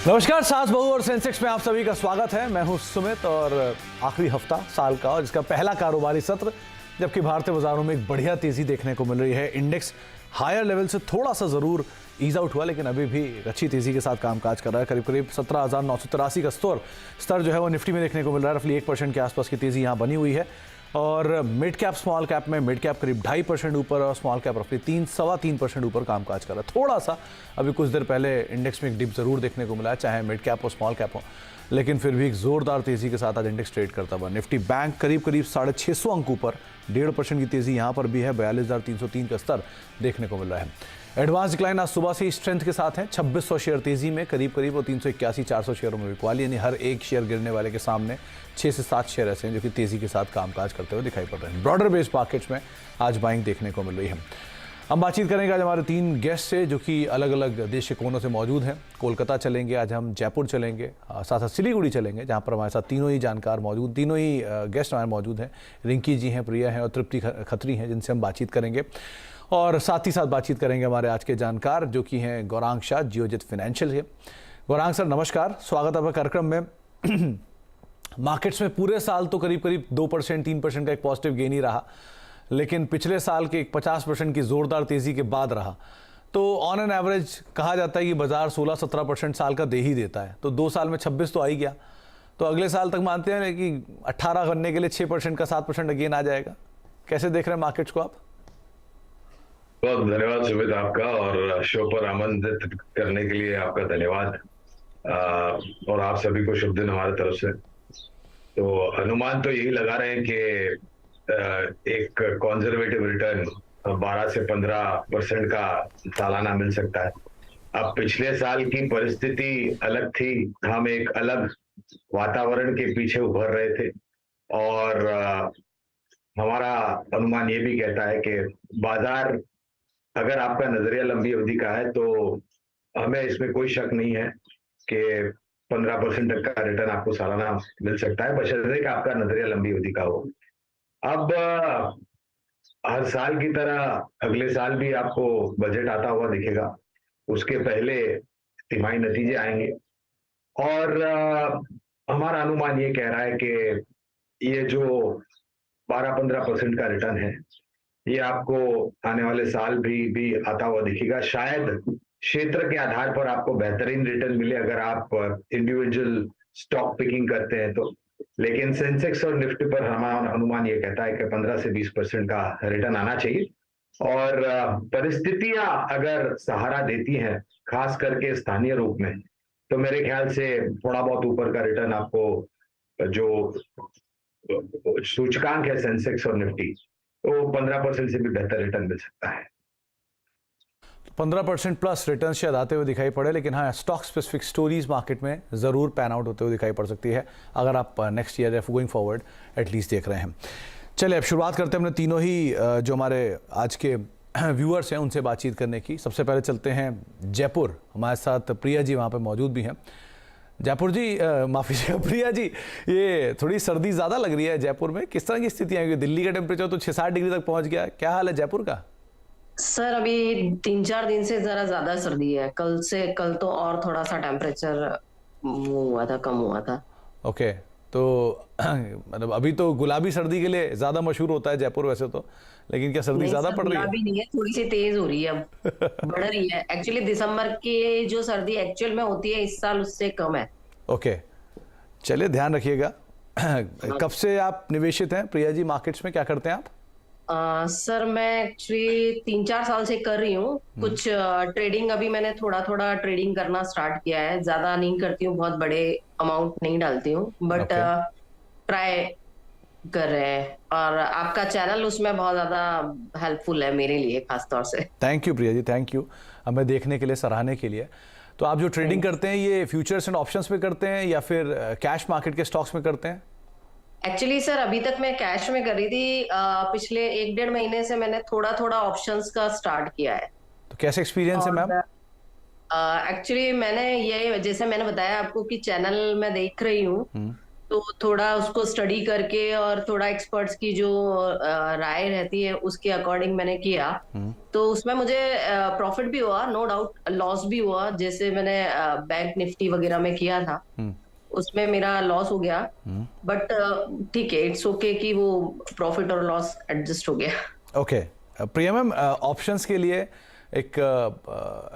नमस्कार, सास बहू और सेंसेक्स में आप सभी का स्वागत है। मैं हूं सुमित और आखिरी हफ्ता साल का और इसका पहला कारोबारी सत्र, जबकि भारतीय बाजारों में एक बढ़िया तेजी देखने को मिल रही है। इंडेक्स हायर लेवल से थोड़ा सा जरूर ईज आउट हुआ, लेकिन अभी भी अच्छी तेजी के साथ कामकाज कर रहा है। करीब करीब 17,983 का स्तर जो है वो निफ्टी में देखने को मिल रहा है। रफली 1% के आसपास की तेजी यहाँ बनी हुई है और मिड कैप स्मॉल कैप में मिड कैप करीब 2.5% ऊपर और स्मॉल कैप रफली 3-3.25% ऊपर कामकाज कर रहा है। थोड़ा सा अभी कुछ देर पहले इंडेक्स में एक डिप जरूर देखने को मिला है, चाहे मिड कैप हो स्मॉल कैप हो, लेकिन फिर भी एक जोरदार तेजी के साथ आज इंडेक्स ट्रेड करता हुआ। निफ्टी बैंक करीब 650 अंक ऊपर 1.5% की तेजी यहाँ पर भी है। 42,303 का स्तर देखने को मिल रहा है। एडवांस डिक्लाइन आज सुबह से स्ट्रेंथ के साथ है। 2600 शेयर तेजी में, करीब वो 381-400 शेयरों में बिकवाली, यानी हर एक शेयर गिरने वाले के सामने 6 से 7 शेयर ऐसे हैं जो कि तेजी के साथ कामकाज करते हुए दिखाई पड़ रहे हैं। ब्रॉडर बेस्ड मार्केट्स में आज बाइंग देखने को मिल रही है। हम बातचीत करेंगे आज हमारे 3 गेस्ट से जो कि अलग अलग देश के कोनों से मौजूद हैं। कोलकाता चलेंगे, आज हम जयपुर चलेंगे, साथ साथ सिलीगुड़ी चलेंगे, जहां पर हमारे साथ तीनों ही जानकार मौजूद, तीनों ही गेस्ट हमारे मौजूद हैं। रिंकी जी हैं, प्रिया हैं और तृप्ति खत्री हैं, जिनसे हम बातचीत करेंगे। और साथ ही साथ बातचीत करेंगे हमारे आज के जानकार जो कि हैं गौरांग शाह, जियोजित फाइनेंशियल है। गौरांग सर नमस्कार, स्वागत है आपका कार्यक्रम में। मार्केट्स में पूरे साल तो करीब 2%, 3% का एक पॉजिटिव गेन ही रहा, लेकिन पिछले साल के 50% की जोरदार तेजी के बाद रहा। तो ऑन एन एवरेज कहा जाता है कि बाजार 16-17% साल का दे ही देता है, तो 2 साल में 26 तो आ ही गया। तो अगले साल तक मानते हैं कि 18 करने के लिए 6% का 7% गेन आ जाएगा। कैसे देख रहे हैं मार्केट्स को आप? बहुत धन्यवाद सुमित आपका, और शो पर आमंत्रित करने के लिए आपका धन्यवाद। और आप सभी को शुभ दिन हमारे तरफ से। तो अनुमान तो यही लगा रहे हैं कि एक कॉन्जर्वेटिव रिटर्न 12 से 15% का सालाना मिल सकता है। अब पिछले साल की परिस्थिति अलग थी, हम एक अलग वातावरण के पीछे उभर रहे थे, और हमारा अनुमान ये भी कहता है कि बाजार, अगर आपका नजरिया लंबी अवधि का है तो हमें इसमें कोई शक नहीं है कि 15% तक का रिटर्न आपको सालाना मिल सकता है, बशर्ते कि आपका नजरिया लंबी अवधि का हो। अब हर साल की तरह अगले साल भी आपको बजट आता हुआ दिखेगा, उसके पहले तिमाही नतीजे आएंगे, और हमारा अनुमान ये कह रहा है कि ये जो 12-15% का रिटर्न है, ये आपको आने वाले साल भी आता हुआ दिखेगा। शायद क्षेत्र के आधार पर आपको बेहतरीन रिटर्न मिले अगर आप इंडिविजुअल स्टॉक पिकिंग करते हैं तो, लेकिन सेंसेक्स और निफ्टी पर हमारा अनुमान ये कहता है कि 15 से 20% का रिटर्न आना चाहिए। और परिस्थितियां अगर सहारा देती हैं, खास करके स्थानीय रूप में, तो मेरे ख्याल से थोड़ा बहुत ऊपर का रिटर्न आपको, जो सूचकांक है सेंसेक्स और निफ्टी, तो 15% से भी बेहतर रिटर्न मिल सकता है। 15% प्लस रिटर्न शायद आते हुए दिखाई पड़े, लेकिन हाँ, स्टॉक स्पेसिफिक स्टोरीज मार्केट में ज़रूर पैन आउट होते हुए दिखाई पड़ सकती है अगर आप नेक्स्ट ईयर या गोइंग फॉरवर्ड एटलीस्ट देख रहे हैं। चलिए अब शुरुआत करते हैं अपने तीनों ही जो हमारे आज के व्यूअर्स हैं उनसे बातचीत करने की। सबसे पहले चलते हैं जयपुर, हमारे साथ प्रिया जी वहाँ पर मौजूद भी हैं। जयपुर जी, माफ़ी चाहिए प्रिया जी, ये थोड़ी सर्दी ज़्यादा लग रही है जयपुर में, किस तरह की स्थितियाँ हैं? दिल्ली का टेम्परेचर तो 6-7 डिग्री तक पहुँच गया, क्या हाल है जयपुर का? सर अभी 3-4 दिन से जरा ज्यादा सर्दी है। कल तो और थोड़ा सा टेम्परेचर कम हुआ था। ओके, तो मतलब अभी तो गुलाबी सर्दी के लिए ज्यादा मशहूर होता है जयपुर वैसे तो, लेकिन क्या सर्दी ज्यादा पड़ रही है? गुलाबी नहीं है, थोड़ी सी तेज हो रही है, अब बढ़ रही है। एक्चुअली दिसंबर की जो सर्दी एक्चुअल में होती है इस साल उससे कम है। ओके, चलिए ध्यान रखिएगा। कब से आप निवेशित हैं प्रिया जी मार्केट्स में, क्या करते हैं आप? सर मैं एक्चुअली 3-4 साल से कर रही हूँ कुछ ट्रेडिंग। अभी मैंने थोड़ा ट्रेडिंग करना स्टार्ट किया है, ज्यादा नहीं करती हूँ, बहुत बड़े अमाउंट नहीं डालती हूँ, बट ट्राई कर रहे हैं। और आपका चैनल उसमें बहुत ज्यादा हेल्पफुल है मेरे लिए, खास तौर से। Thank you Priya ji, thank you हमें देखने के लिए, सराहने के लिए। तो आप जो ट्रेडिंग करते हैं ये फ्यूचर्स एंड ऑप्शंस में करते हैं या फिर कैश मार्केट के स्टॉक्स में करते हैं? एक्चुअली सर अभी तक मैं कैश में कर रही थी, पिछले 1-1.5 महीने से मैंने थोड़ा ऑप्शंस का स्टार्ट किया है। तो कैसे एक्सपीरियंस है मैम? एक्चुअली मैंने ये, जैसे मैंने बताया आपको कि चैनल मैं देख रही हूँ, तो थोड़ा उसको स्टडी करके और थोड़ा एक्सपर्ट्स की जो राय रहती है उसके अकॉर्डिंग मैंने किया। तो उसमें मुझे प्रॉफिट भी हुआ, नो डाउट लॉस भी हुआ। जैसे मैंने बैंक निफ्टी वगैरह में किया था, उसमें मेरा लॉस हो गया, बट ठीक है, इट्स ओके कि वो प्रॉफिट और लॉस एडजस्ट हो गया। ओके प्रिया मैम, ऑप्शंस के लिए एक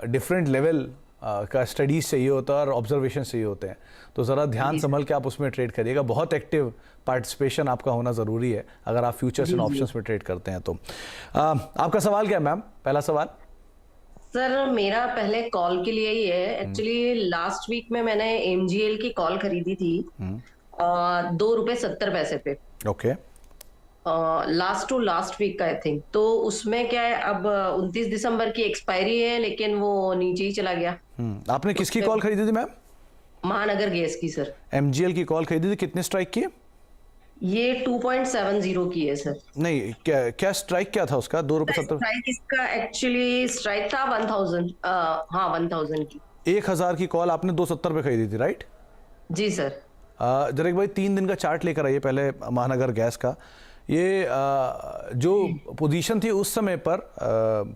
डिफरेंट लेवल का स्टडीज चाहिए होता है और ऑब्जर्वेशन चाहिए होते हैं, तो ज़रा ध्यान संभल के आप उसमें ट्रेड करिएगा। बहुत एक्टिव पार्टिसिपेशन आपका होना ज़रूरी है अगर आप फ्यूचर्स एंड ऑप्शंस में ट्रेड करते हैं तो। आपका सवाल क्या है मैम, पहला सवाल? सर मेरा पहले कॉल के लिए ही है। एक्चुअली लास्ट वीक में मैंने एमजीएल की कॉल खरीदी थी ₹2.70 पे। Okay. Last to last week का आई थिंक। तो उसमें क्या है, अब 29 दिसंबर की एक्सपायरी है, लेकिन वो नीचे ही चला गया। आपने किसकी कॉल खरीदी थी मैम? महानगर गैस की सर। एमजीएल की कॉल खरीदी थी, कितने स्ट्राइक की? ये 2.70 की है सर। नहीं, क्या स्ट्राइक क्या था उसका? ₹2.70? स्ट्राइक इसका एक्चुअली स्ट्राइक था 1000। हाँ 1000 की। 1000 की कॉल आपने 2.70 पे खरीदी थी, राइट? जी सर। जरा एक भाई 3 दिन का चार्ट लेकर आइए पहले महानगर गैस का। ये जो पोजीशन थी उस समय पर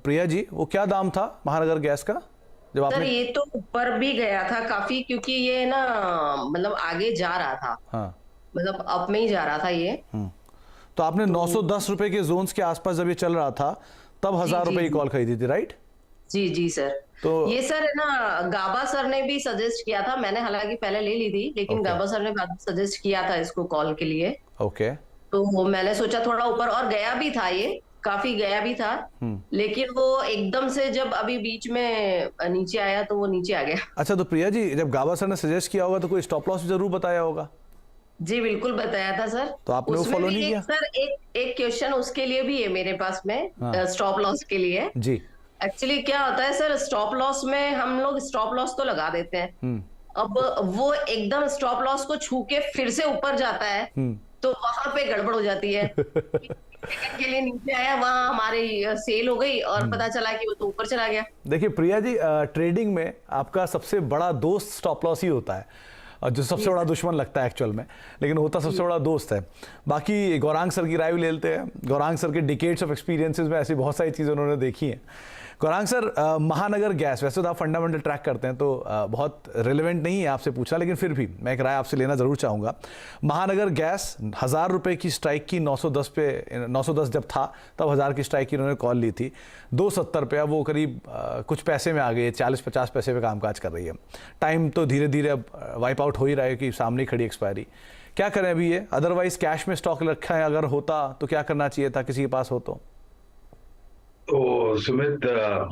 प्रिया जी, वो क्या दाम था महानगर गैस का जब सर आपने? ये तो ऊपर भी गया था काफी, क्योंकि ये ना मतलब आगे जा रहा था, हाँ। मतलब अप में ही जा रहा था ये। तो आपने 910 रुपए के जोन्स के आसपास जब ये चल रहा था तब 1000 रुपए की कॉल खरीदी थी, राइट? जी जी सर। तो ये सर है ना, गाबा सर ने भी सजेस्ट किया था। मैंने हालांकि पहले ले ली थी, लेकिन Okay. गाबा सर ने सजेस्ट किया था इसको कॉल के लिए। ओके। तो मैंने सोचा थोड़ा ऊपर, और गया भी था, ये काफी गया भी था, लेकिन वो एकदम से जब अभी बीच में नीचे आया तो वो नीचे आ गया। अच्छा, तो प्रिया जी जब गाबा सर ने सजेस्ट किया होगा तो कोई स्टॉप लॉस जरूर बताया होगा? जी बिल्कुल बताया था सर। तो आपने वो उसमें follow भी नहीं किया? सर एक क्वेश्चन उसके लिए भी है मेरे पास में, हाँ। स्टॉप लॉस के लिए। जी। एक्चुअली क्या होता है सर, स्टॉप लॉस में हम लोग स्टॉप लॉस तो लगा देते हैं, अब वो एकदम स्टॉप लॉस को छू के फिर से ऊपर जाता है, तो वहां पे गड़बड़ हो जाती है। सेकंड के लिए नीचे आया, वहां हमारी सेल हो गई और पता चला कि वो तो ऊपर चला गया। देखिए प्रिया जी, ट्रेडिंग में आपका सबसे बड़ा दोस्त स्टॉप लॉस ही होता है, और जो सबसे बड़ा दुश्मन लगता है एक्चुअल में, लेकिन होता सबसे बड़ा दोस्त है। बाकी गौरांग सर की राय भी ले लेते हैं। गौरांग सर के डिकेड्स ऑफ एक्सपीरियंसेस में ऐसी बहुत सारी चीज़ें उन्होंने देखी हैं। गौरांग सर, महानगर गैस, वैसे तो आप फंडामेंटल ट्रैक करते हैं तो बहुत रिलेवेंट नहीं है आपसे पूछना, लेकिन फिर भी मैं एक राय आपसे लेना ज़रूर चाहूँगा। महानगर गैस 1000 रुपये की स्ट्राइक की, 910 जब था तब 1000 की स्ट्राइक की उन्होंने कॉल ली थी। 2.70 पे अब वो करीब कुछ पैसे में आ गई है, 40-50 पैसे पे कामकाज कर रही है। टाइम तो धीरे धीरे अब वाइप आउट हो ही रहा है कि सामने खड़ी एक्सपायरी। क्या करें अभी ये? अदरवाइज कैश में स्टॉक रखा है, अगर होता तो क्या करना चाहिए था किसी के पास हो तो सुमित,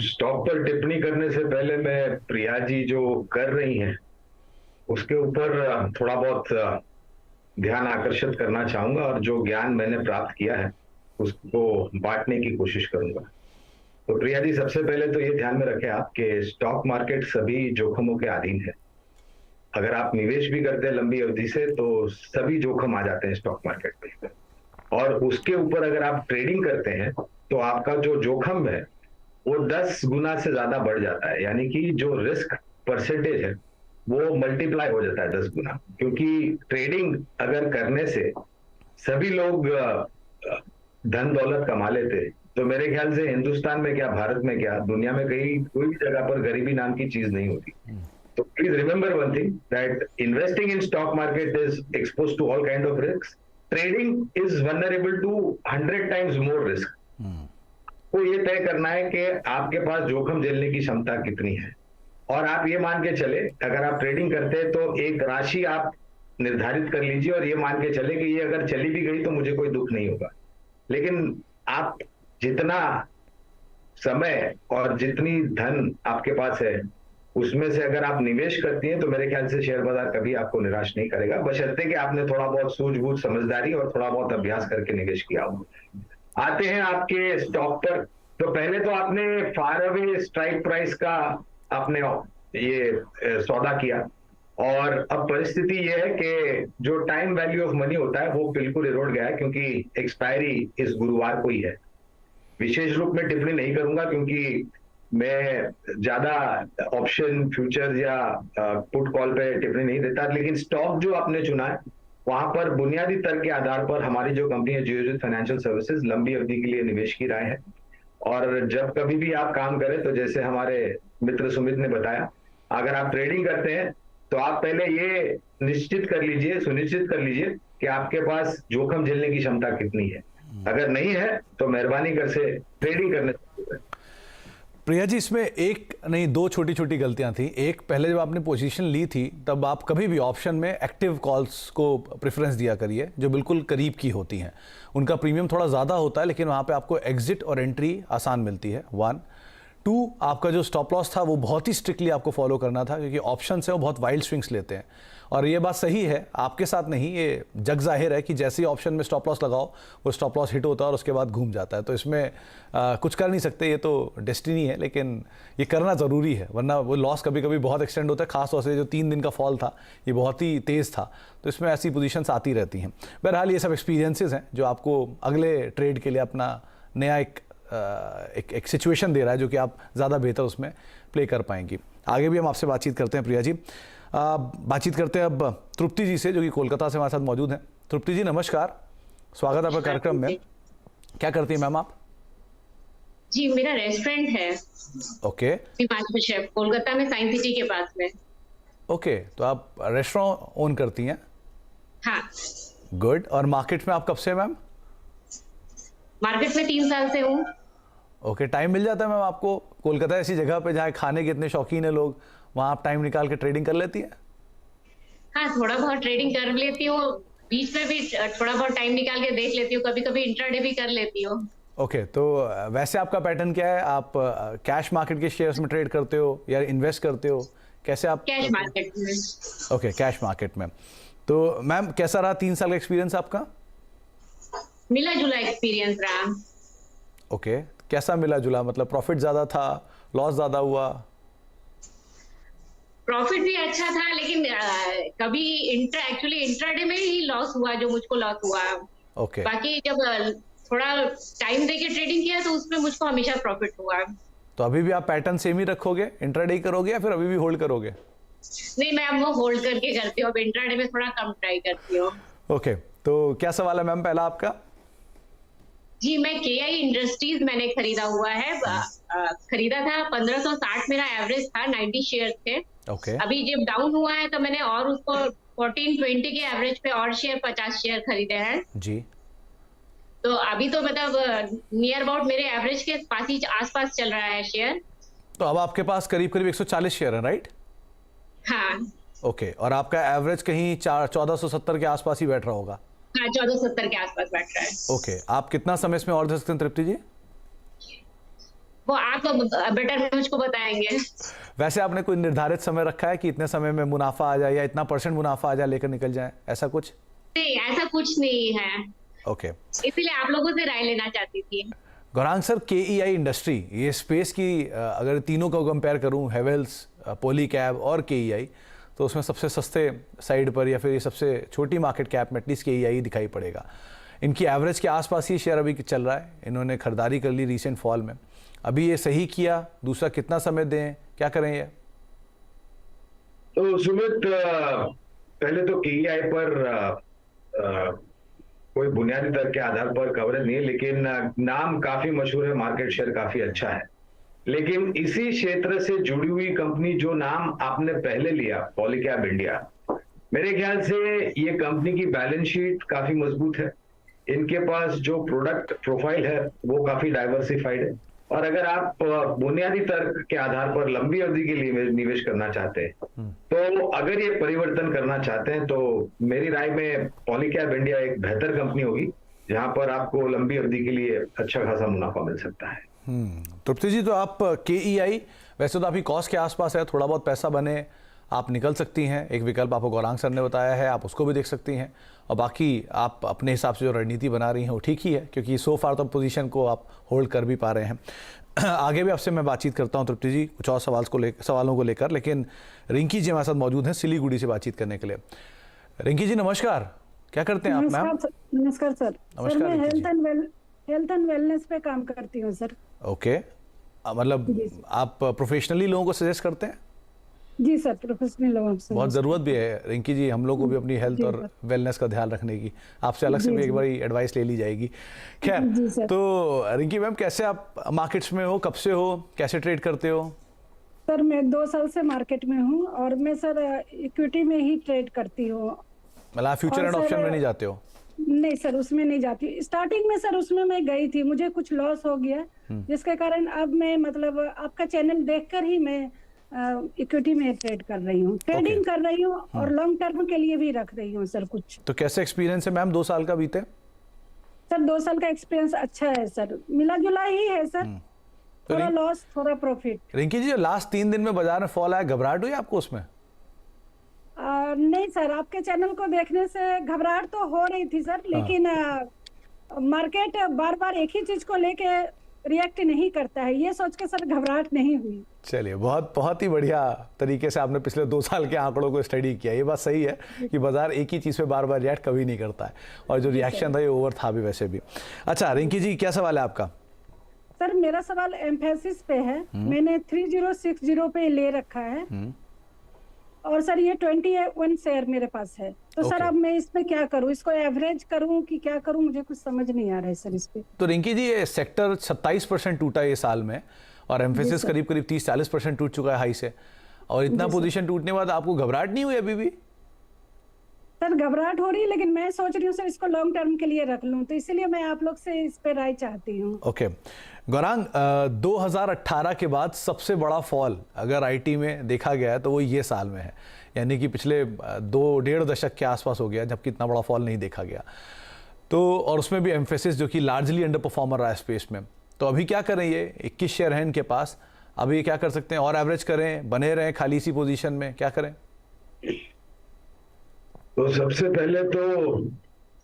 स्टॉक पर टिप्पणी करने से पहले मैं प्रिया जी जो कर रही हैं उसके ऊपर थोड़ा बहुत ध्यान आकर्षित करना चाहूंगा, और जो ज्ञान मैंने प्राप्त किया है उसको बांटने की कोशिश करूंगा। तो प्रिया जी, सबसे पहले तो ये ध्यान में रखें आप कि स्टॉक मार्केट सभी जोखिमों के अधीन है। अगर आप निवेश भी करते हैं लंबी अवधि से तो सभी जोखिम आ जाते हैं स्टॉक मार्केट में, और उसके ऊपर अगर आप ट्रेडिंग करते हैं तो आपका जो जोखिम है वो 10 गुना से ज्यादा बढ़ जाता है। यानी कि जो रिस्क परसेंटेज है वो मल्टीप्लाई हो जाता है 10 गुना, क्योंकि ट्रेडिंग अगर करने से सभी लोग धन दौलत कमा लेते, तो मेरे ख्याल से हिंदुस्तान में क्या, भारत में क्या, दुनिया में कहीं कोई भी जगह पर गरीबी नाम की चीज नहीं होती। So please remember one thing, that investing in stock market is exposed to all kind of risks. Trading is vulnerable to 100 times more risk. को ये तय करना है कि आपके पास जोखिम झेलने की क्षमता कितनी है, और आप ये मान के चले, अगर आप ट्रेडिंग करते हैं तो एक राशि आप निर्धारित कर लीजिए और ये मान के चले कि ये अगर चली भी गई तो मुझे कोई दुख नहीं होगा। लेकिन आप जितना समय और जितनी धन आपके पास है उसमें से अगर आप निवेश करती हैं तो मेरे ख्याल से शेयर बाजार कभी आपको निराश नहीं करेगा, बशर्ते कि आपने थोड़ा बहुत सूझबूझ, समझदारी और थोड़ा बहुत अभ्यास करके निवेश किया हो। आते हैं आपके स्टॉक पर। तो पहले तो आपने फार अवे स्ट्राइक प्राइस का आपने ये सौदा किया, और अब परिस्थिति ये है कि जो टाइम वैल्यू ऑफ मनी होता है वो बिल्कुल इरोड गया है, क्योंकि एक्सपायरी इस गुरुवार को ही है। विशेष रूप में टिप्पणी नहीं करूंगा क्योंकि मैं ज्यादा ऑप्शन, फ्यूचर्स या पुट कॉल पे टिप्पणी नहीं देता, लेकिन स्टॉक जो आपने चुना है वहां पर बुनियादी तर्क के आधार पर हमारी जो कंपनी है जियोजित फाइनेंशियल सर्विसेज लंबी अवधि के लिए निवेश की राय है। और जब कभी भी आप काम करें तो जैसे हमारे मित्र सुमित ने बताया, अगर आप ट्रेडिंग करते हैं तो आप पहले ये सुनिश्चित कर लीजिए कि आपके पास जोखिम झेलने की क्षमता कितनी है। अगर नहीं है तो मेहरबानी कर से ट्रेडिंग करने से। प्रिया जी, इसमें एक नहीं दो छोटी छोटी गलतियां थी। एक, पहले जब आपने पोजीशन ली थी तब आप कभी भी ऑप्शन में एक्टिव कॉल्स को प्रेफरेंस दिया करिए जो बिल्कुल करीब की होती हैं। उनका प्रीमियम थोड़ा ज़्यादा होता है लेकिन वहाँ पे आपको एग्जिट और एंट्री आसान मिलती है। 1, 2, आपका जो स्टॉप लॉस था वो बहुत ही स्ट्रिक्टली आपको फॉलो करना था क्योंकि ऑप्शन है वो बहुत वाइल्ड स्विंग्स लेते हैं। और ये बात सही है, आपके साथ नहीं, ये जग जाहिर है कि जैसे ही ऑप्शन में स्टॉप लॉस लगाओ वो स्टॉप लॉस हिट होता है और उसके बाद घूम जाता है। तो इसमें कुछ कर नहीं सकते, ये तो डेस्टिनी है, लेकिन ये करना ज़रूरी है वरना वो लॉस कभी कभी बहुत एक्सटेंड होता है। खासतौर से जो 3 दिन का फॉल था ये बहुत ही तेज़ था, तो इसमें ऐसी पोजीशंस आती रहती हैं। बहरहाल ये सब एक्सपीरियंसेस हैं जो आपको अगले ट्रेड के लिए अपना नया एक सिचुएशन दे रहा है जो कि आप ज़्यादा बेहतर उसमें प्ले कर पाएंगी। आगे भी हम आपसे बातचीत करते हैं प्रिया जी। बातचीत करते हैं अब तृप्ति जी से जो कि कोलकाता से हमारे साथ मौजूद हैं। तृप्ति जी नमस्कार, स्वागत है आपका कार्यक्रम में। क्या करती हैं मैम आप? जी, मेरा रेस्टोरेंट है। ओके। मास्टर शेफ, कोलकाता में साइंस सिटी के पास में। ओके, तो आप रेस्टोरेंट ओन करती हैं? हाँ। गुड। और मार्केट में आप कब से मैम? मार्केट में 3 साल से हूँ। ओके, टाइम मिल जाता है मैम आपको? कोलकाता ऐसी जगह पे जहाँ खाने के इतने शौकीन है लोग, वहाँ आप टाइम निकाल के ट्रेडिंग कर लेती है? हाँ, थोड़ा बहुत ट्रेडिंग कर लेती हूँ, बीच में भी थोड़ा बहुत टाइम निकाल के देख लेती हूँ, कभी कभी इंट्राडे भी कर लेती हूँ। ओके, तो वैसे आपका पैटर्न क्या है? आप कैश मार्केट के शेयर्स में ट्रेड करते हो या इन्वेस्ट करते हो? कैसे आप? कैश मार्केट में। ओके, कैश मार्केट में। तो मैम कैसा रहा 3 साल का एक्सपीरियंस आपका? मिला जुला एक्सपीरियंस रहा। ओके, कैसा मिला जुला? मतलब प्रॉफिट ज्यादा था, लॉस ज्यादा हुआ? प्रॉफिट भी अच्छा था लेकिन कभी एक्चुअली इंट्राडे में ही लॉस हुआ, जो मुझको लॉस हुआ। ओके। बाकी जब थोड़ा टाइम देके ट्रेडिंग किया तो उसमें मुझको हमेशा प्रॉफिट हुआ। तो अभी भी आप पैटर्न सेम ही रखोगे, इंट्राडे ही करोगे या फिर अभी भी होल्ड करोगे? नहीं, मैं अब वो होल्ड करके करती हूँ, अब इंट्राडे में थोड़ा कम ट्राई करती हूँ। ओके, तो क्या सवाल है मैम पहला आपका? जी, मैं KI इंडस्ट्रीज मैंने खरीदा हुआ है। खरीदा था 1560 मेरा एवरेज था, 90 शेयर थे। ओके। अभी जब डाउन हुआ है तो मैंने और उसको 1420 के एवरेज पे और शेयर 50 शेयर खरीदे हैं जी। तो अभी तो मतलब नियर अबाउट मेरे एवरेज के आसपास चल रहा है शेयर। तो अब आपके पास करीब करीब 140 शेयर है, राइट? हाँ। ओके, और आपका एवरेज कहीं 1470 के आसपास ही बैठ रहा होगा? हाँ, 1470 के आसपास बैठ रहा है। ओके, आप कितना समय इसमें और दे सकते हैं तृप्ति जी? वो आप बेटर मुझको बताएंगे। वैसे आपने कोई निर्धारित समय रखा है कि इतने समय में मुनाफा आ जाए या इतना % मुनाफा आ जाए लेकर निकल जाए, ऐसा कुछ? नहीं, ऐसा कुछ नहीं है। ओके, इसलिए आप लोगों से राय लेना चाहती थी। गौरांग सर, KEI इंडस्ट्री, ये स्पेस की अगर तीनों को कंपेयर करूं, हेवेल्स, पॉलीकैब और KEI, तो उसमें सबसे सस्ते साइड पर या फिर ये सबसे छोटी मार्केट कैप में एटलीस्ट KEI ही दिखाई पड़ेगा। इनकी एवरेज के आसपास ही शेयर अभी चल रहा है। इन्होंने खरीदारी कर ली रिसेंट फॉल में। अभी ये सही किया, दूसरा कितना समय दें, क्या करें ये? तो सुमित, पहले तो KEI पर कोई बुनियादी तर्क के आधार पर कवरेज नहीं है, लेकिन नाम काफी मशहूर है, मार्केट शेयर काफी अच्छा है। लेकिन इसी क्षेत्र से जुड़ी हुई कंपनी जो नाम आपने पहले लिया, पॉलीकैब इंडिया, मेरे ख्याल से ये कंपनी की बैलेंस शीट काफी मजबूत है। इनके पास जो प्रोडक्ट प्रोफाइल है वो काफी डाइवर्सिफाइड है। और अगर आप बुनियादी तर्क के आधार पर लंबी अवधि के लिए निवेश करना चाहते हैं, तो अगर ये परिवर्तन करना चाहते हैं, तो मेरी राय में पॉलीकैब इंडिया एक बेहतर कंपनी होगी जहां पर आपको लंबी अवधि के लिए अच्छा खासा मुनाफा मिल सकता है। तृप्ति जी, तो आप KEI वैसे तो आपकी कॉस्ट के आसपास है, थोड़ा बहुत पैसा बने आप निकल सकती हैं। एक विकल्प आपको गौरांग सर ने बताया है, आप उसको भी देख सकती हैं। और बाकी आप अपने हिसाब से जो रणनीति बना रही हैं वो ठीक ही है, क्योंकि सो फार तो पोजीशन को आप होल्ड कर भी पा रहे हैं। आगे भी आपसे मैं बातचीत करता हूं तृप्ति जी, कुछ और सवालों को लेकर, लेकिन रिंकी जी हमारे साथ मौजूद हैं सिलीगुड़ी से बातचीत करने के लिए। रिंकी जी नमस्कार, क्या करते हैं आप मैम? नमस्कार सर। नमस्कार। मैं हेल्थ एंड वेलनेस पे काम करती हूँ सर। ओके, मतलब आप प्रोफेशनली लोगों को सजेस्ट करते हैं? जी सर, प्रोफेशनल ऑफिसर। बहुत ज़रूरत भी है रिंकी जी, हम लोग को भी अपनी हेल्थ जी और सर। वेलनेस का ध्यान रखने की। आपसे अलग से जी, भी एक जी। बारी एडवाइस ले ली जाएगी। खैर, जी सर। तो रिंकी मैम, कैसे आप मार्केट्स में हो, कब से हो, कैसे ट्रेड करते हो? सर मैं 2 साल से मार्केट में हूँ और मैं सर इक्विटी में ही ट्रेड करती हूँ। मतलब आप फ्यूचर और एंड सर, ऑप्शन में नहीं जाते हो? नहीं सर, उसमें नहीं जाती। स्टार्टिंग में सर उसमें मैं गई थी, मुझे कुछ लॉस हो गया, जिसके कारण अब मैं मतलब आपका चैनल देखकर ही मैं इक्विटी में ट्रेड कर रही हूँ, ट्रेडिंग कर रही हूँ और लॉन्ग टर्म के लिए भी रख रही हूँ सर कुछ। तो कैसे एक्सपीरियंस है मैम 2 साल का बीते? सर 2 साल का एक्सपीरियंस अच्छा है सर, मिला जुला ही है सर, तो थोड़ा लॉस थोड़ा प्रॉफिट। रिंकी जी, जो लास्ट 3 दिन में बाजार में फॉल आया, घबराहट हुई आपको उसमें? नहीं सर, आपके चैनल को देखने से घबराहट तो हो रही थी सर, लेकिन मार्केट बार बार एक ही चीज को लेके रिएक्ट नहीं करता है, ये सोच के सर घबराहट नहीं हुई। चलिए, बहुत ही बढ़िया तरीके से आपने पिछले 2 साल के आंकड़ों को स्टडी किया। ये बात सही है कि बाजार एक ही चीज़ पे बार बार रिएक्ट कभी नहीं करता है, और जो रिएक्शन था ये ओवर था भी वैसे भी। अच्छा रिंकी जी, क्या सवाल है आपका? सर मेरा सवाल एम्फेसिस पे है। मैंने 3060 पे ले रखा है और सर ये 21 शेयर मेरे पास है, तो सर Okay. अब मैं इस पे क्या करूं, इसको एवरेज करूं कि क्या करूं, मुझे कुछ समझ नहीं आ रहा है सर इस पे। तो रिंकी जी, ये सेक्टर 27% टूटा है ये साल में, और एम्फेसिस करीब करीब 30-40% टूट चुका है हाई से, और इतना पोजीशन टूटने के बाद आपको घबराहट नहीं हुई अभी भी? सर घबराहट हो रही है, लेकिन मैं सोच रही हूँ सर इसको लॉन्ग टर्म के लिए रख लूं, तो इसीलिए मैं आप लोग से इस पे राय चाहती हूँ। ओके गौरांग, 2018 के बाद सबसे बड़ा फॉल अगर आईटी में देखा गया है तो वो ये साल में है, यानी कि पिछले 2-1.5 दशक के आसपास हो गया जबकि इतना बड़ा फॉल नहीं देखा गया। तो और उसमें भी एम्फेसिस जो कि लार्जली अंडर परफॉर्मर रहा है स्पेस में। तो अभी क्या करें, ये 21 शेयर हैं इनके पास, अभी क्या कर सकते हैं? और एवरेज करें, बने रहें खाली इसी पोजीशन में, क्या करें? तो सबसे पहले तो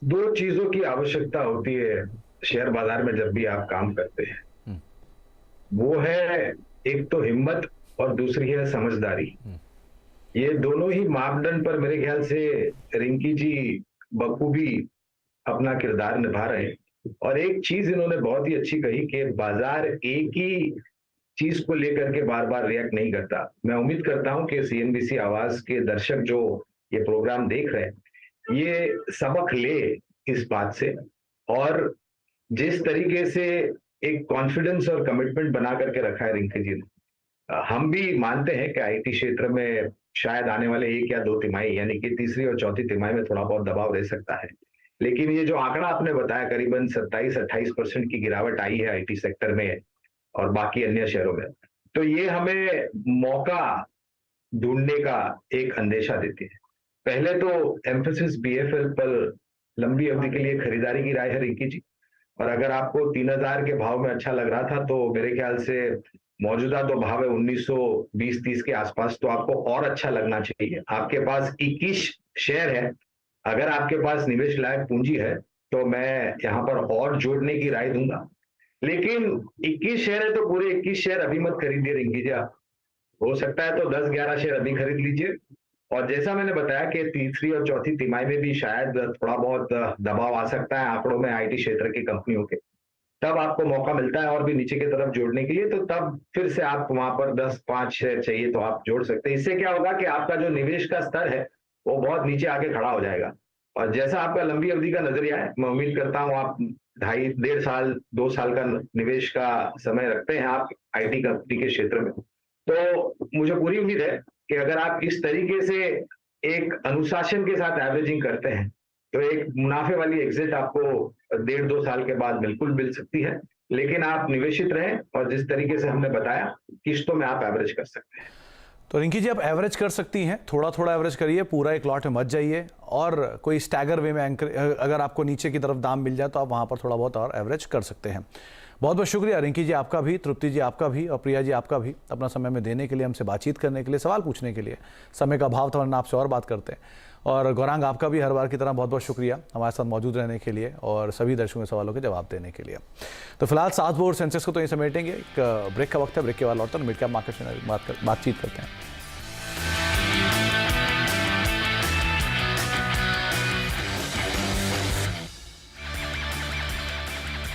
2 चीजों की आवश्यकता होती है शेयर बाजार में जब भी आप काम करते हैं। वो है एक तो हिम्मत और दूसरी है समझदारी। ये दोनों ही मापदंड पर मेरे ख्याल से रिंकी जी बखूबी अपना किरदार निभा रहे हैं। और एक चीज इन्होंने बहुत ही अच्छी कही कि बाजार एक ही चीज को लेकर के बार बार रिएक्ट नहीं करता। मैं उम्मीद करता हूं कि सीएनबीसी आवाज के दर्शक जो ये प्रोग्राम देख रहे हैं ये सबक ले इस बात से, और जिस तरीके से एक कॉन्फिडेंस और कमिटमेंट बना करके रखा है रिंकी जी ने। हम भी मानते हैं कि आईटी क्षेत्र में शायद आने वाले 1 या 2 तिमाही, यानी कि तीसरी और चौथी तिमाही में थोड़ा बहुत दबाव रह सकता है, लेकिन ये जो आंकड़ा आपने बताया करीबन 27-28% की गिरावट आई है आईटी सेक्टर में और बाकी अन्य शेयरों में, तो ये हमें मौका ढूंढने का एक अंदेशा देती है। पहले तो एम्फेसिस बीएफएल पर लंबी अवधि के लिए खरीदारी की राय है रिंकी जी, और अगर आपको 3000 के भाव में अच्छा लग रहा था तो मेरे ख्याल से मौजूदा तो भाव है 1920-30 के आसपास, तो आपको और अच्छा लगना चाहिए। आपके पास 21 शेयर है, अगर आपके पास निवेश लायक पूंजी है तो मैं यहाँ पर और जोड़ने की राय दूंगा। लेकिन 21 शेयर है तो पूरे 21 शेयर अभी मत खरीदिए रिंकी जी, आप हो सकता है तो 10-11 शेयर अभी खरीद लीजिए। और जैसा मैंने बताया कि तीसरी और चौथी तिमाही में भी शायद थोड़ा बहुत दबाव आ सकता है आंकड़ों में आईटी क्षेत्र की कंपनियों के, तब आपको मौका मिलता है और भी नीचे की तरफ जोड़ने के लिए, तो तब फिर से आप वहां पर 10-5 शेयर चाहिए तो आप जोड़ सकते हैं। इससे क्या होगा कि आपका जो निवेश का स्तर है वो बहुत नीचे आके खड़ा हो जाएगा। और जैसा आपका लंबी अवधि का नजरिया है, मैं उम्मीद करता हूं आप 2.5 साल 2 साल का निवेश का समय रखते हैं आप आईटी कंपनी के क्षेत्र में, तो मुझे पूरी उम्मीद है कि अगर आप इस तरीके से एक अनुशासन के साथ एवरेजिंग करते हैं तो एक मुनाफे वाली एग्जिट आपको 1.5-2 साल के बाद बिल्कुल मिल सकती है। लेकिन आप निवेशित रहें और जिस तरीके से हमने बताया किस्तों में आप एवरेज कर सकते हैं। तो रिंकी जी, आप एवरेज कर सकती हैं, थोड़ा थोड़ा एवरेज करिए, पूरा एक लॉट में मत जाइए, और कोई स्टैगर वे में अगर आपको नीचे की तरफ दाम मिल जाए तो आप वहां पर थोड़ा बहुत और एवरेज कर सकते हैं। बहुत बहुत शुक्रिया रिंकी जी आपका भी, तृप्ति जी आपका भी, और प्रिया जी आपका भी, अपना समय में देने के लिए, हमसे बातचीत करने के लिए, सवाल पूछने के लिए। समय का भाव था वरना आपसे और बात करते हैं। और गौरांग आपका भी हर बार की तरह बहुत बहुत शुक्रिया हमारे साथ मौजूद रहने के लिए और सभी दर्शकों के सवालों के जवाब देने के लिए। तो फिलहाल 7 बोर्ड सेंसेक्स को तो ये समेटेंगे, एक ब्रेक का वक्त है, ब्रेक के बाद लौटते हैं, मिड कैप मार्केट में बातचीत करते हैं।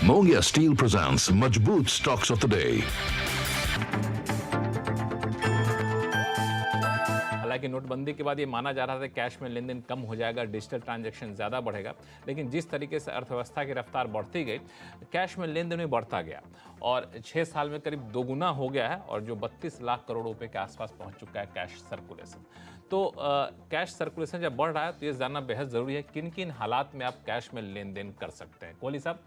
Mongia Steel presents Majboot Stocks of the Day. हालांकि नोटबंदी के बाद ये माना जा रहा था कैश में लेन देन कम हो जाएगा, डिजिटल ट्रांजैक्शन ज़्यादा बढ़ेगा, लेकिन जिस तरीके से अर्थव्यवस्था की रफ्तार बढ़ती गई, कैश में लेन देन भी बढ़ता गया और 6 साल में करीब दोगुना हो गया है और जो 32 लाख करोड़ रुपए के आसपास पहुंच चुका है कैश सर्कुलेशन। तो कैश सर्कुलेशन जब बढ़ रहा है तो ये जानना बेहद ज़रूरी है किन किन हालात में आप कैश में लेन देन कर सकते हैं। कोहली साहब,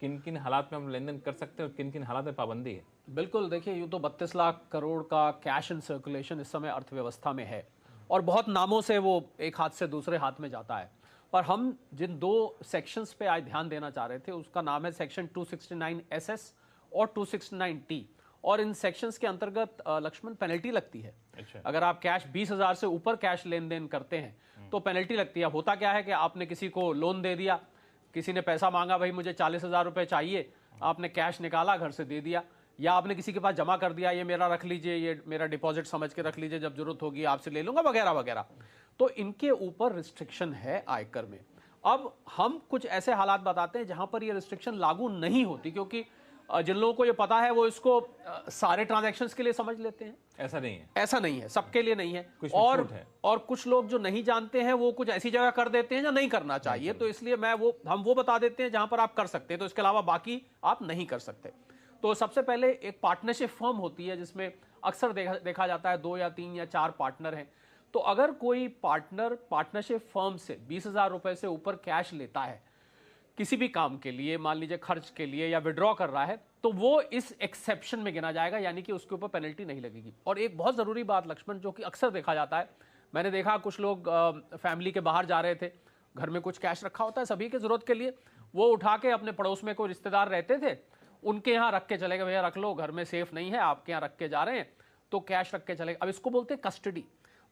किन किन हालात में हम लेन देन कर सकते हैं और किन किन हालात में पाबंदी है? बिल्कुल, देखिए यूँ तो 32 लाख करोड़ का कैश इन सर्कुलेशन इस समय अर्थव्यवस्था में है और बहुत नामों से वो एक हाथ से दूसरे हाथ में जाता है। पर हम जिन 2 सेक्शंस पे आज ध्यान देना चाह रहे थे उसका नाम है सेक्शन 269SS और 269T और इन सेक्शंस के अंतर्गत लक्ष्मण पेनल्टी लगती है। अच्छा। अगर आप कैश 20,000 से ऊपर कैश लेन देन करते हैं तो पेनल्टी लगती है। होता क्या है कि आपने किसी को लोन दे दिया, किसी ने पैसा मांगा, भाई मुझे 40,000 रुपए चाहिए, आपने कैश निकाला, घर से दे दिया, या आपने किसी के पास जमा कर दिया, ये मेरा रख लीजिए, ये मेरा डिपॉजिट समझ के रख लीजिए, जब जरूरत होगी आपसे ले लूंगा, वगैरह वगैरह। तो इनके ऊपर रिस्ट्रिक्शन है आयकर में। अब हम कुछ ऐसे हालात बताते हैं जहां पर ये रिस्ट्रिक्शन लागू नहीं होती, क्योंकि जिन लोगों को ये पता है वो इसको सारे ट्रांजैक्शंस के लिए समझ लेते हैं। ऐसा नहीं है, ऐसा नहीं है, सबके लिए नहीं है। कुछ छूट है। और कुछ लोग जो नहीं जानते हैं वो कुछ ऐसी जगह कर देते हैं जो नहीं करना चाहिए, तो इसलिए हम वो बता देते हैं जहां पर आप कर सकते हैं, तो इसके अलावा बाकी आप नहीं कर सकते। तो सबसे पहले एक पार्टनरशिप फर्म होती है जिसमें अक्सर देखा जाता है 2 या 3 या 4 पार्टनर हैं। तो अगर कोई पार्टनर पार्टनरशिप फर्म से 20,000 रुपए से ऊपर कैश लेता है किसी भी काम के लिए, मान लीजिए खर्च के लिए या विड्रॉ कर रहा है, तो वो इस एक्सेप्शन में गिना जाएगा, यानी कि उसके ऊपर पेनल्टी नहीं लगेगी। और एक बहुत ज़रूरी बात लक्ष्मण, जो कि अक्सर देखा जाता है, मैंने देखा कुछ लोग फैमिली के बाहर जा रहे थे, घर में कुछ कैश रखा होता है सभी की ज़रूरत के लिए, वो उठा के अपने पड़ोस में कोई रिश्तेदार रहते थे उनके यहाँ रख के चले गए, भैया रख लो, घर में सेफ नहीं है, आपके यहाँ रख के जा रहे हैं, तो कैश रख के चले गए। अब इसको बोलते हैं कस्टडी।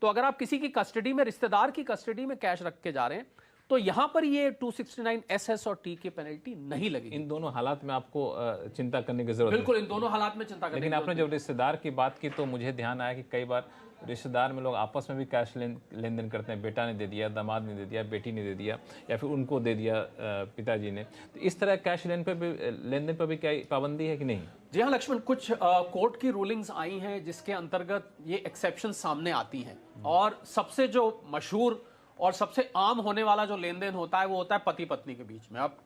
तो अगर आप किसी की कस्टडी में, रिश्तेदार की कस्टडी में कैश रख के जा रहे हैं, तो यहां पर ये 269SS और T की पेनल्टी नहीं लगेगी। इन दोनों हालात में आपको चिंता करने की जरूरत है। बिल्कुल, इन दोनों हालात में चिंता करने की लेकिन आपने जब रिश्तेदार की बात की तो मुझे ध्यान आया कि कई बार रिश्तेदार में लोग आपस में भी कैश लेन देन करते हैं, बेटा ने दे दिया, दामाद ने दे दिया, बेटी ने दे दिया, या फिर उनको दे दिया पिताजी ने। तो इस तरह कैश लेन देन पर भी क्या पाबंदी है कि नहीं? जी हाँ लक्ष्मण, कुछ कोर्ट की रूलिंग्स आई हैं जिसके अंतर्गत ये एक्सेप्शन सामने आती हैं, और सबसे जो मशहूर और सबसे आम होने वाला जो लेन देन होता है वो होता है पति पत्नी के बीच में। अब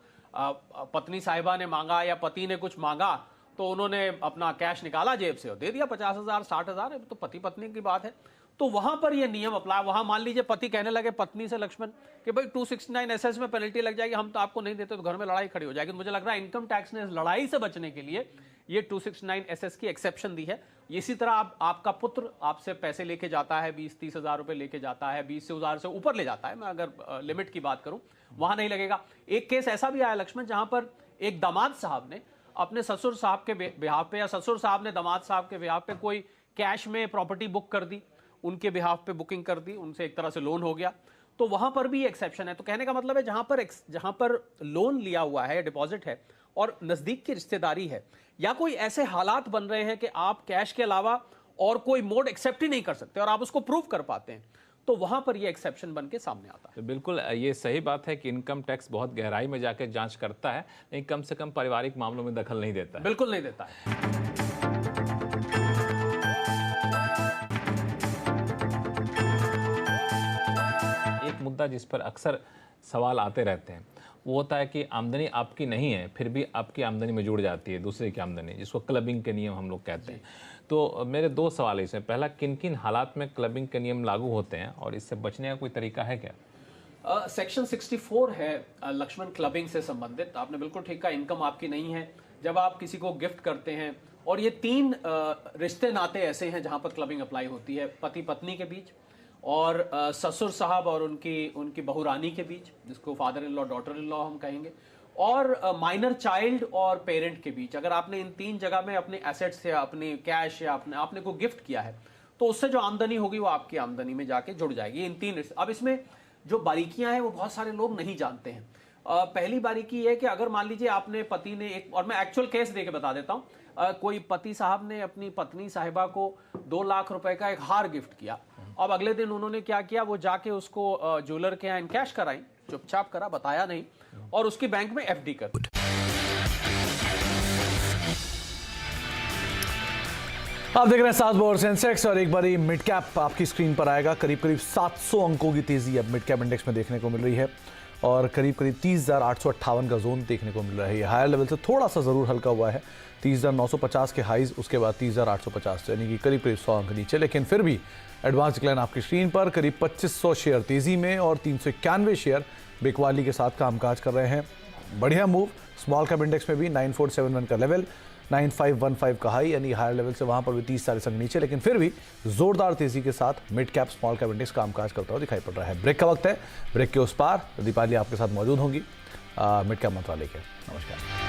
पत्नी साहिबा ने मांगा या पति ने कुछ मांगा तो उन्होंने अपना कैश निकाला जेब से और दे दिया 50,000 60,000, तो पति पत्नी की बात है। तो वहां पर ये नियम अप्लाई, वहां मान लीजिए पति कहने लगे पत्नी से लक्ष्मण कि भाई 269SS में पेनल्टी लग जाएगी, हम तो आपको नहीं देते, तो घर में लड़ाई खड़ी हो जाएगी। तो मुझे लग रहा है इनकम टैक्स ने इस लड़ाई से बचने के लिए ये 269SS की एक्सेप्शन दी है। इसी तरह आपका पुत्र आपसे पैसे लेके जाता है, 20-30 हज़ार रुपए लेके जाता है, 20,000 से ऊपर ले जाता है, मैं अगर लिमिट की बात करूं, वहां नहीं लगेगा। एक केस ऐसा भी आया लक्ष्मण जहां पर एक दामाद साहब ने अपने ससुर साहब के बिहाफ पे, या ससुर साहब ने दामाद साहब के बिहाफ पे कोई कैश में प्रॉपर्टी बुक कर दी, उनके बिहाफ पे बुकिंग कर दी, उनसे एक तरह से लोन हो गया, तो वहां पर भी एक्सेप्शन है। तो कहने का मतलब है जहां पर लोन लिया हुआ है, डिपॉजिट है और नजदीक की रिश्तेदारी है, या कोई ऐसे हालात बन रहे हैं कि आप कैश के अलावा और कोई मोड एक्सेप्ट ही नहीं कर सकते और आप उसको प्रूव कर पाते हैं, तो वहां पर ये एक्सेप्शन बन के सामने आता है। तो बिल्कुल ये सही बात है कि इनकम टैक्स बहुत गहराई में जाकर जांच करता है, लेकिन कम से कम पारिवारिक मामलों में दखल नहीं देता है। बिल्कुल नहीं देता है। एक मुद्दा जिस पर अक्सर सवाल आते रहते हैं वो होता है कि आमदनी आपकी नहीं है फिर भी आपकी आमदनी में जुड़ जाती है दूसरे की आमदनी, जिसको क्लबिंग के नियम हम लोग कहते हैं। तो मेरे 2 सवाल है इसमें। पहला, किन किन हालात में क्लबिंग के नियम लागू होते हैं और इससे बचने का कोई तरीका है क्या? सेक्शन 64 है लक्ष्मण क्लबिंग से संबंधित। आपने बिल्कुल ठीक कहा, इनकम आपकी नहीं है, जब आप किसी को गिफ्ट करते हैं, और ये 3 रिश्ते नाते ऐसे हैं जहां पर क्लबिंग अप्लाई होती है, पति पत्नी के बीच और ससुर साहब और उनकी बहुरानी के बीच, जिसको father in law daughter in law हम कहेंगे, और माइनर चाइल्ड और पेरेंट के बीच। अगर आपने इन 3 जगह में अपने एसेट्स या अपने कैश या आपने को गिफ्ट किया है, तो उससे जो आमदनी होगी वो आपकी आमदनी में जाके जुड़ जाएगी, इन 3 रिश्ते। अब इसमें जो बारीकियां हैं वो बहुत सारे लोग नहीं जानते हैं। पहली बारीकी है कि अगर मान लीजिए आपने पति ने एक, और मैं एक्चुअल केस देके बता देता हूं, कोई पति साहब ने अपनी पत्नी साहिबा को 2 लाख रुपए का एक हार गिफ्ट किया। अब अगले दिन उन्होंने क्या किया, वो जाके उसको ज्वेलर के यहाँ कैश कराई, चुपचाप करा, बताया नहीं, और उसकी बैंक में FD कर दी। आप देख रहे हैं 7 बोर्ड सेंसेक्स और एक बारी मिड कैप आपकी स्क्रीन पर आएगा। करीब करीब 700 अंकों की तेजी अब मिड कैप इंडेक्स में देखने को मिल रही है और करीब करीब 30,858 का जोन देखने को मिल रहा है। हायर लेवल से थोड़ा सा जरूर हल्का हुआ है, 30,950 के हाईज, उसके बाद 30,850 यानी कि करीब करीब 100 अंक नीचे, लेकिन फिर भी एडवांस डिक्लाइन आपकी स्क्रीन पर। करीब 2500 शेयर तेजी में और 391 शेयर बिकवाली के साथ कामकाज कर रहे हैं। बढ़िया मूव स्मॉल कैप इंडेक्स में भी 9471 का लेवल, 9515 का हाई, यानी हायर लेवल से वहां पर भी 30-40 अंक नीचे, लेकिन फिर भी जोरदार तेजी के साथ mid cap small cap index कामकाज करता हुआ दिखाई पड़ रहा है। ब्रेक का वक्त है, ब्रेक के उस पार दीपाली आपके साथ मौजूद होंगी मिड कैप मंत्रालय के। नमस्कार।